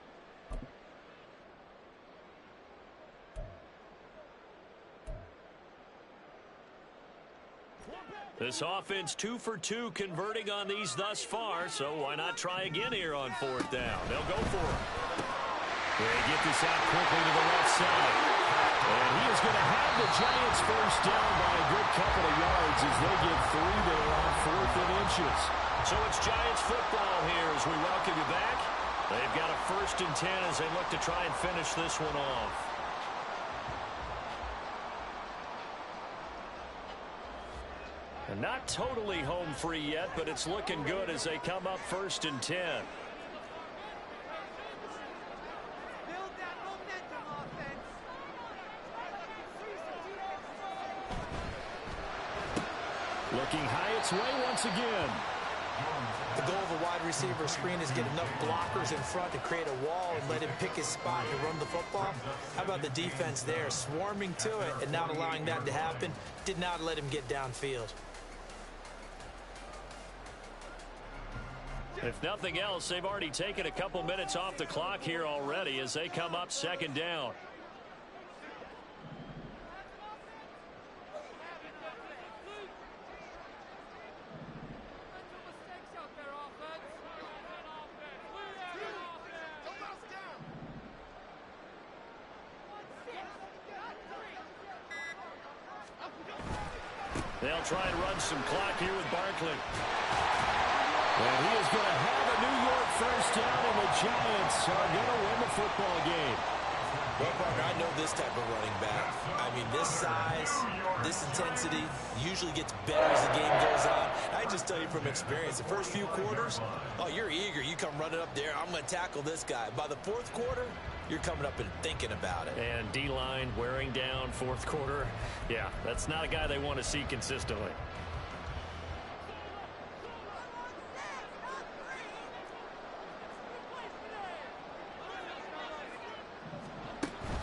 This offense 2 for 2 converting on these thus far, so why not try again here on 4th down? They'll go for it. They get this out quickly to the left side. And he is going to have the Giants first down by a good couple of yards as they get 3 there on 4th and inches. So it's Giants football here as we welcome you back. They've got a 1st and 10 as they look to try and finish this one off. And not totally home free yet, but it's looking good as they come up 1st and 10. Looking high its way once again. The goal of a wide receiver screen is get enough blockers in front to create a wall and let him pick his spot to run the football. How about the defense there, swarming to it and not allowing that to happen? Did not let him get downfield. If nothing else, they've already taken a couple minutes off the clock here already as they come up 2nd down. They'll try and run some clock here with Barkley. And he is going to have a New York first down, and the Giants are going to win the football game. Well, partner, I know this type of running back. I mean, this size, this intensity usually gets better as the game goes on. I just tell you from experience, the first few quarters, oh, you're eager. You come running up there, I'm going to tackle this guy. By the 4th quarter, you're coming up and thinking about it. And D-line wearing down 4th quarter. Yeah, that's not a guy they want to see consistently.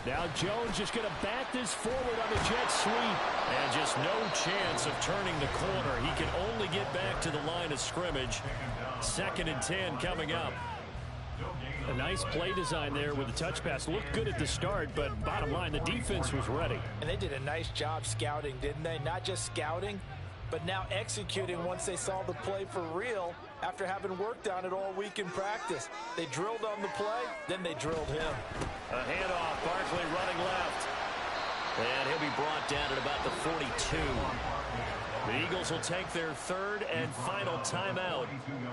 Now Jones just going to bat this forward on the jet sweep. And just no chance of turning the corner. He can only get back to the line of scrimmage. 2nd and 10 coming up. A nice play design there with the touch pass. Looked good at the start, but bottom line, the defense was ready. And they did a nice job scouting, didn't they? Not just scouting, but now executing once they saw the play for real after having worked on it all week in practice. They drilled on the play, then they drilled him. A handoff, Barkley running left. And he'll be brought down at about the 42. The Eagles will take their 3rd and final timeout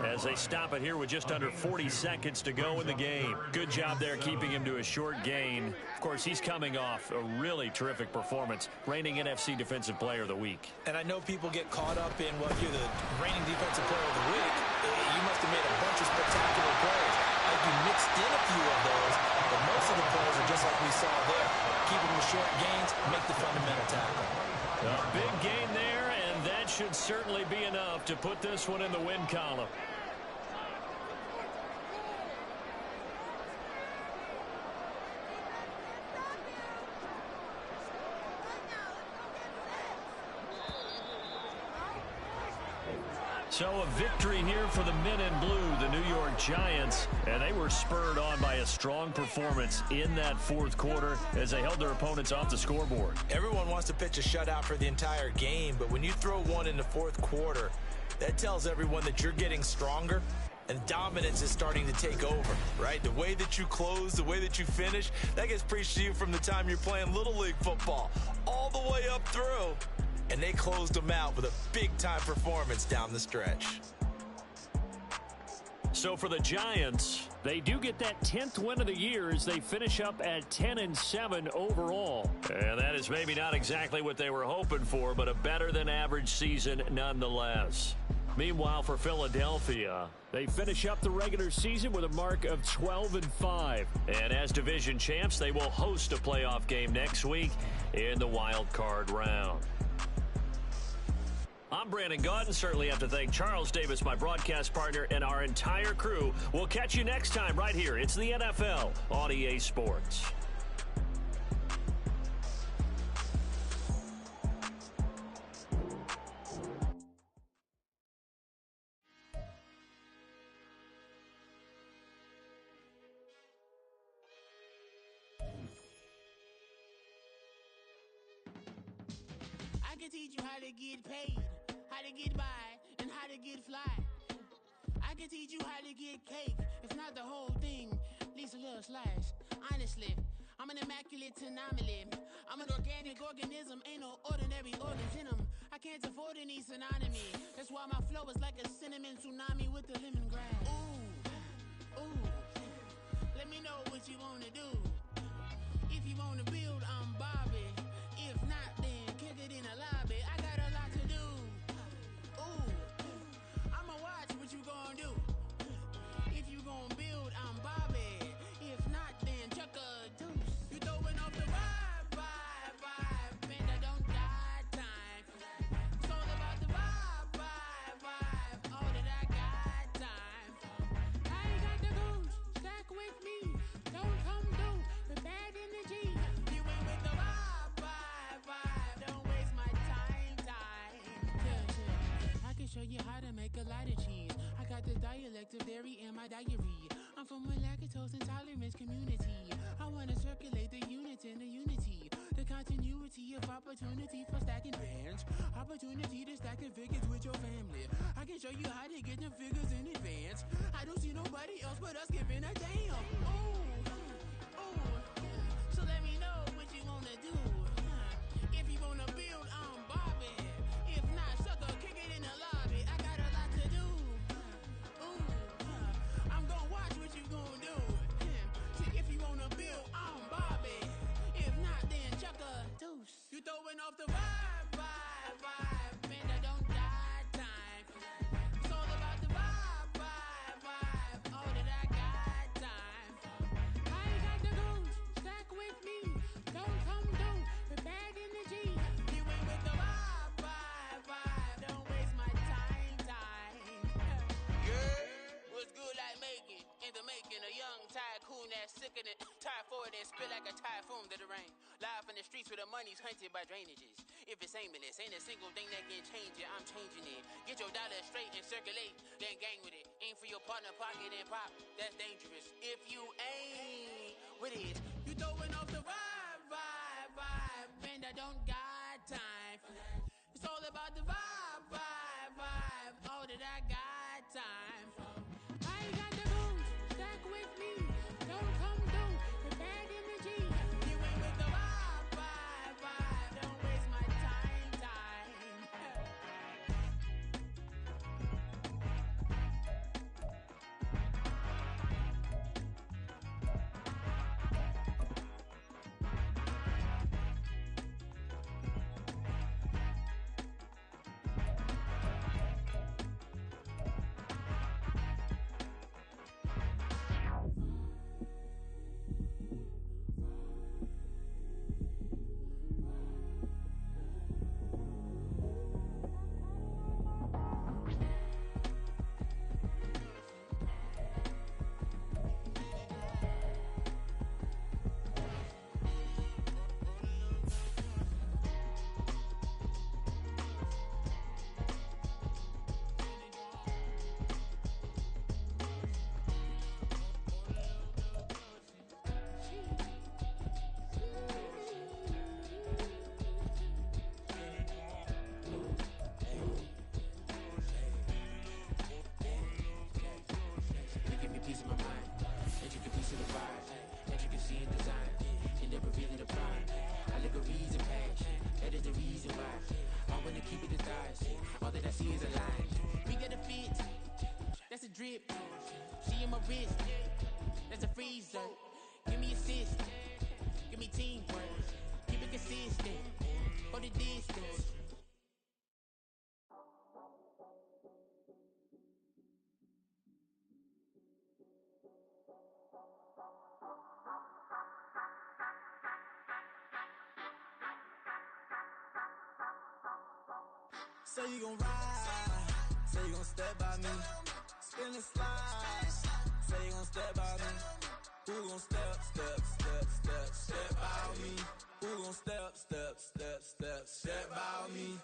as they stop it here with just under 40 seconds to go in the game. Good job there keeping him to a short gain. Of course, he's coming off a really terrific performance, reigning NFC Defensive Player of the Week. And I know people get caught up in, well, you're the reigning Defensive Player of the Week. You must have made a bunch of spectacular plays. You mixed in a few of those, but most of the plays are just like we saw there. Keep them to short gains, make the fundamental tackle. A big gain there, and that should certainly be enough to put this one in the win column. So a victory here for the men in blue, the New York Giants, and they were spurred on by a strong performance in that 4th quarter as they held their opponents off the scoreboard. Everyone wants to pitch a shutout for the entire game, but when you throw one in the 4th quarter, that tells everyone that you're getting stronger and dominance is starting to take over, right? The way that you close, the way that you finish, that gets preached to you from the time you're playing Little League football all the way up through. And they closed them out with a big-time performance down the stretch. So for the Giants, they do get that 10th win of the year as they finish up at 10-7 overall. And that is maybe not exactly what they were hoping for, but a better-than-average season nonetheless. Meanwhile, for Philadelphia, they finish up the regular season with a mark of 12-5. And as division champs, they will host a playoff game next week in the wild card round. I'm Brandon Gaudin. Certainly have to thank Charles Davis, my broadcast partner, and our entire crew. We'll catch you next time right here. It's the NFL on EA Sports. I can teach you how to get paid. how to get by and how to get fly. I can teach you how to get cake, if not the whole thing, at least a little slice. Honestly, I'm an immaculate anomaly. I'm an organic organism, ain't no ordinary organs in them. I can't afford any synonymy. That's why my flow is like a cinnamon tsunami with the lemongrass. Ooh, ooh, let me know what you wanna do. If you wanna build, I'm Bobby. If not, then kick it in the lobby. I got a lot to do. Ooh, I'ma watch what you gonna do. If you gonna build, I'm Bobby. If not, then chuck a deuce. You throwing off the vibe, and I don't got time. It's all about the vibe, all that I got time. I ain't got the goose, stack with me. Don't come through with bad energy. You ain't with the vibe, don't waste my time. Yeah, I can show you how to make a lot of cheese. I got the dialect of dairy in my diary. I'm from a lactose intolerance community. I wanna circulate the units in the unity. The continuity of opportunity for stacking bands. Opportunity to stack figures with your family. I can show you how to get them figures in advance. I don't see nobody else but us giving a damn. Ooh, so let me know what you wanna do. If you wanna build, I'm Bobby. If not, sucker, kick it in the lobby. I got a lot to do. I'm gonna watch what you gonna do. See, if you wanna build, I'm Bobby. If not, then chuck a deuce. You throwing off the vibe, and I don't got time. It's all about the vibe, all that I got time. I ain't got the goose, stack with me. Don't come through with bad energy. You ain't with the vibe, don't waste my time. Yeah, what's good like making? In the making, a young tycoon that's sick in it. Tire forward and spit like a typhoon to the rain. Live in the streets where the money's hunted by drainages. If it's aimless, ain't a single thing that can change it. I'm changing it. Get your dollar straight and circulate, then gang with it. Aim for your partner, pocket and pop. That's dangerous. If you ain't with it, you throwing off the vibe, and I don't got time. It's all about the vibe, all that I got time. I ain't got the goose, stack with me. Don't come through with bad energy. You ain't with the vibe, don't waste my time. That's a drip. She in my wrist. That's a freezer. Give me assist. Give me teamwork. Keep it consistent. For the distance. Say you gon' ride, say you gon' step by me, spin and slide, say you gon' step by me, who gon' step by me, who gon' step by me.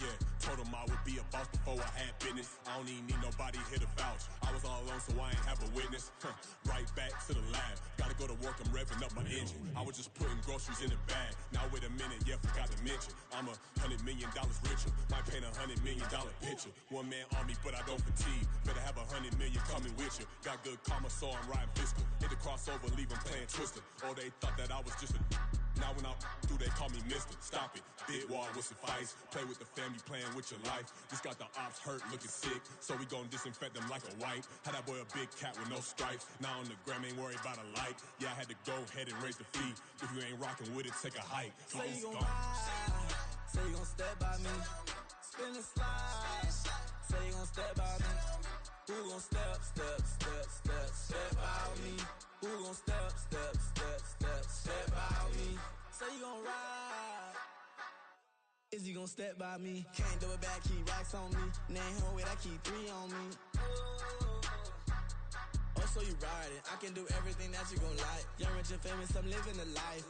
Yeah, told him I would be a boss before I had business. I don't even need nobody here to vouch. I was all alone, so I ain't have a witness. Right back to the lab. Gotta go to work, I'm revving up my engine. engine. I was just putting groceries in the bag. Now wait a minute, yeah, forgot to mention. I'm $100 million richer. Might paint $100 million picture. One man army, but I don't fatigue. Better have 100 million coming with you. Got good karma, so I'm riding fiscal. Hit the crossover, leave them playing Twister. Oh, they thought that I was just a. Now when I do, they call me Mister. Stop it. Big wall with suffice. Play with the family, playing with your life. Just got the ops hurt, looking sick. So we gon' disinfect them like a wipe. Had that boy a big cat with no stripes. Now on the gram, ain't worried about a light. Yeah, I had to go ahead and raise the fee. If you ain't rocking with it, take a hike. Say you gon' ride. Say you gon' step by me. Spin and slide. Say you gon' step by me. Who gon' step by me? Who gon' step by me? Say you gon' ride. Is he gon' step by me? Can't do it back, keep racks on me. Name home with I keep 3 on me. Oh, so you riding. I can do everything that you gon' like. Young, rich, and famous, I'm living the life.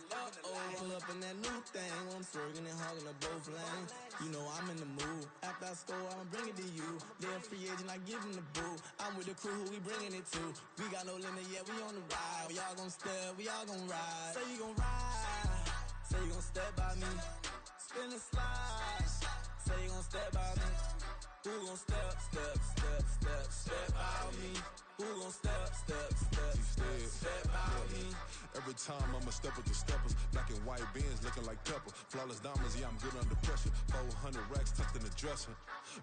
Pull up in that new thing. I'm swerving and hogging the both lanes. You know I'm in the mood. After I score, I'ma bring it to you. They're a free agent, I give them the boo. I'm with the crew, who we bringing it to. We got no limit, yeah, we on the ride. We all gon' step, we all gon' ride. Say you gon' ride. Say you gon' step by me. Spin and slide. Say you gon' step by me. Who gon' step by me? Who gon' step by me? Every time I'ma step with the steppers. Black and white beans looking like pepper. Flawless diamonds, yeah, I'm good under pressure. 400 racks tucked in the dresser.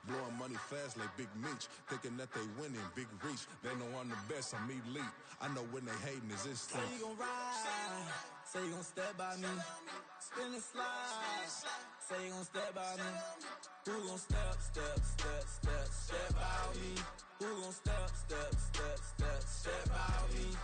Blowing money fast like Big Meech. Thinking that they winning, big reach. They know I'm the best, I'm elite. I know when they hating is instant. Say you gon' ride. Say you gon' step by me. Spin and slide. Say you gon' step by me. Who gon' step by me? Who gon' step by me?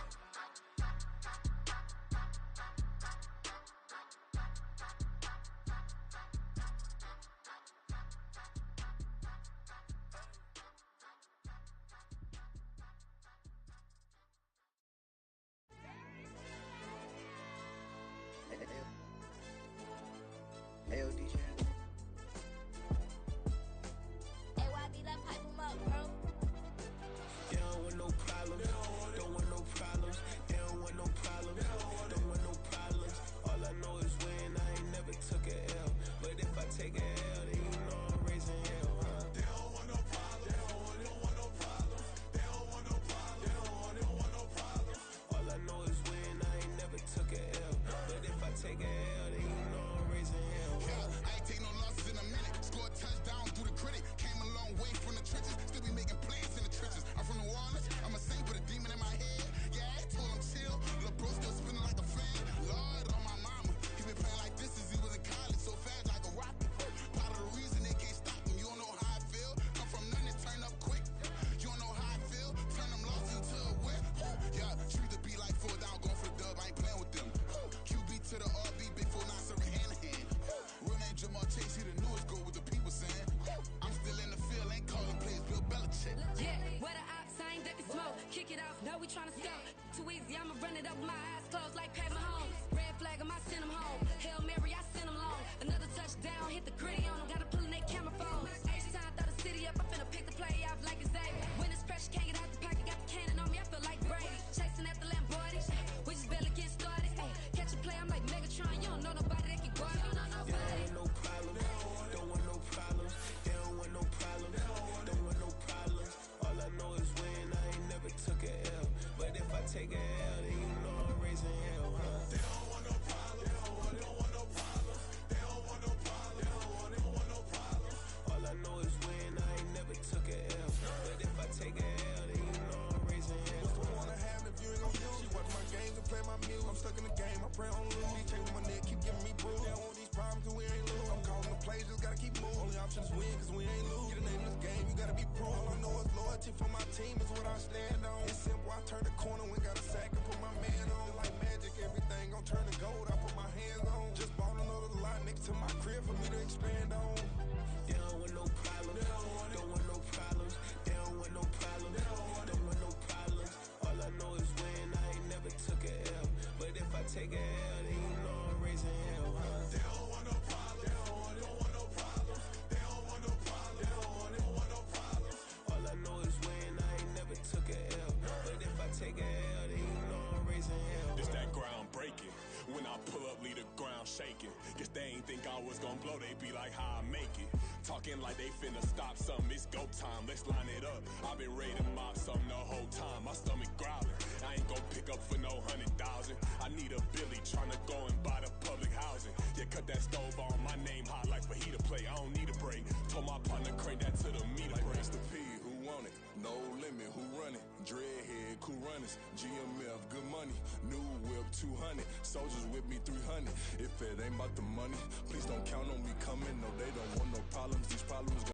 shaking. Guess they ain't think I was gonna blow, they be like, how I make it. Talking like they finna stop something, it's go time, let's line it up. I've been ready to mop something the whole time, my stomach growling. I ain't gon' pick up for no 100,000. I need a Billy tryna go and buy the public housing. Yeah, cut that stove on, my name hot like fajita play. I don't need a break. Told my partner crank that to the meter Like break. Mr. P, who want it? No limit, who run it? Dreadhead, cool runners. GMF, good money. New whip, 200. Soldiers with me, 300. If it ain't about the money, please don't count on me coming. No, they don't want no problems. These problems